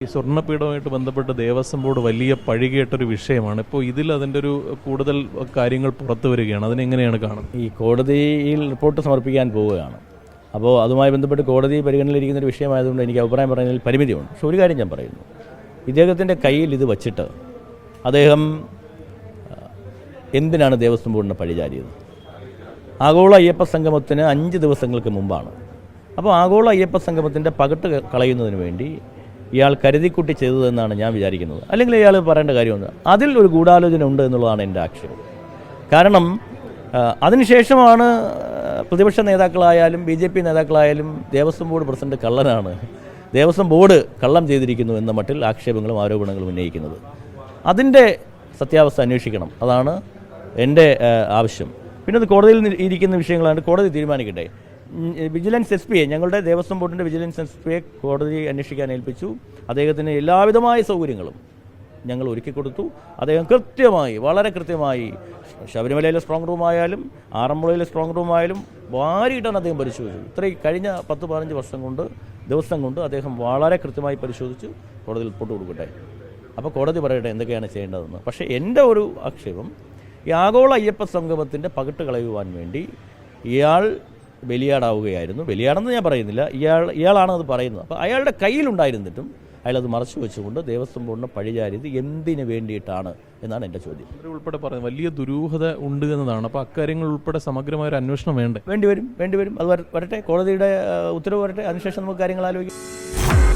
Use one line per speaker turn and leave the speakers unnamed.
ഈ സ്വർണ്ണപ്പീഠവുമായിട്ട് ബന്ധപ്പെട്ട് ദേവസ്വം ബോർഡ് വലിയ പഴികേട്ടൊരു വിഷയമാണ്. ഇപ്പോൾ ഇതിൽ അതിൻ്റെ ഒരു കൂടുതൽ കാര്യങ്ങൾ പുറത്തു വരികയാണ്. അതിനെങ്ങനെയാണ് കാണുന്നത്?
ഈ കോടതിയിൽ റിപ്പോർട്ട് സമർപ്പിക്കാൻ പോവുകയാണ്. അപ്പോൾ അതുമായി ബന്ധപ്പെട്ട് കോടതി പരിഗണനയിലിരിക്കുന്ന ഒരു വിഷയമായതുകൊണ്ട് എനിക്ക് അഭിപ്രായം പറയുന്നതിൽ പരിമിതിയുണ്ട്. പക്ഷെ ഒരു കാര്യം ഞാൻ പറയുന്നു, ഇദ്ദേഹത്തിൻ്റെ കയ്യിൽ ഇത് വച്ചിട്ട് അദ്ദേഹം എന്തിനാണ് ദേവസ്വം ബോർഡിനെ പഴിചാരിയത്? ആഗോള അയ്യപ്പ സംഗമത്തിന് 5 ദിവസങ്ങൾക്ക് മുമ്പാണ്. അപ്പോൾ ആഗോള അയ്യപ്പ സംഗമത്തിൻ്റെ പകിട്ട് കളയുന്നതിന് വേണ്ടി ഇയാൾ കരുതിക്കുട്ടി ചെയ്തതെന്നാണ് ഞാൻ വിചാരിക്കുന്നത്. അല്ലെങ്കിൽ ഇയാൾ പറയേണ്ട കാര്യമൊന്നും അതിൽ ഒരു ഗൂഢാലോചന ഉണ്ട് എന്നുള്ളതാണ് എൻ്റെ ആക്ഷേപം. കാരണം അതിനുശേഷമാണ് പ്രതിപക്ഷ നേതാക്കളായാലും BJP നേതാക്കളായാലും ദേവസ്വം ബോർഡ് പ്രസിഡന്റ് കള്ളനാണ്, ദേവസ്വം ബോർഡ് കള്ളം ചെയ്തിരിക്കുന്നു എന്ന മട്ടിൽ ആക്ഷേപങ്ങളും ആരോപണങ്ങളും ഉന്നയിക്കുന്നത്. അതിൻ്റെ സത്യാവസ്ഥ അന്വേഷിക്കണം, അതാണ് എൻ്റെ ആവശ്യം. പിന്നെ അത് കോടതിയിൽ ഇരിക്കുന്ന വിഷയങ്ങളാണ്, കോടതി തീരുമാനിക്കട്ടെ. വിജിലൻസ് SP ഞങ്ങളുടെ ദേവസ്വം ബോർഡിൻ്റെ വിജിലൻസ് SP കോടതി അന്വേഷിക്കാൻ ഏൽപ്പിച്ചു. അദ്ദേഹത്തിന് എല്ലാവിധമായ സൗകര്യങ്ങളും ഞങ്ങൾ ഒരുക്കി കൊടുത്തു. അദ്ദേഹം കൃത്യമായി, വളരെ കൃത്യമായി ശബരിമലയിലെ സ്ട്രോങ് റൂമായാലും ആറന്മുളയിലെ സ്ട്രോങ് റൂമായാലും വാരിയിട്ടാണ് അദ്ദേഹം പരിശോധിച്ചത്. ഇത്രയും കഴിഞ്ഞ 10-15 ദിവസം കൊണ്ട് അദ്ദേഹം വളരെ കൃത്യമായി പരിശോധിച്ച് കോടതിയിൽ റിപ്പോർട്ട് കൊടുക്കട്ടെ. അപ്പോൾ കോടതി പറയട്ടെ എന്തൊക്കെയാണ് ചെയ്യേണ്ടതെന്ന്. പക്ഷേ എൻ്റെ ഒരു ആക്ഷേപം, ഈ ആഗോള അയ്യപ്പ സംഗമത്തിൻ്റെ പകിട്ട് കളയുവാൻ വേണ്ടി ഇയാൾ ബലിയാടാവുകയായിരുന്നു. ബലിയാടെന്ന് ഞാൻ പറയുന്നില്ല, ഇയാളാണ് അത് പറയുന്നത്. അപ്പോൾ അയാളുടെ കയ്യിലുണ്ടായിരുന്നിട്ടും അയാളത് മറച്ചു വെച്ചുകൊണ്ട് ദേവസ്വം ബോർഡിനെ പഴിചാരിയത് എന്തിനു വേണ്ടിയിട്ടാണ് എന്നാണ് എൻ്റെ ചോദ്യം.
ഉൾപ്പെടെ പറയുന്നത് വലിയ ദുരൂഹത ഉണ്ട് എന്നതാണ്. അപ്പോൾ അക്കാര്യങ്ങൾ ഉൾപ്പെടെ സമഗ്രമായ ഒരു അന്വേഷണം വേണ്ടിവരും.
അത് വരട്ടെ, കോടതിയുടെ ഉത്തരവ് വരട്ടെ, അതിനുശേഷം നമുക്ക് കാര്യങ്ങൾ ആലോചിക്കാം.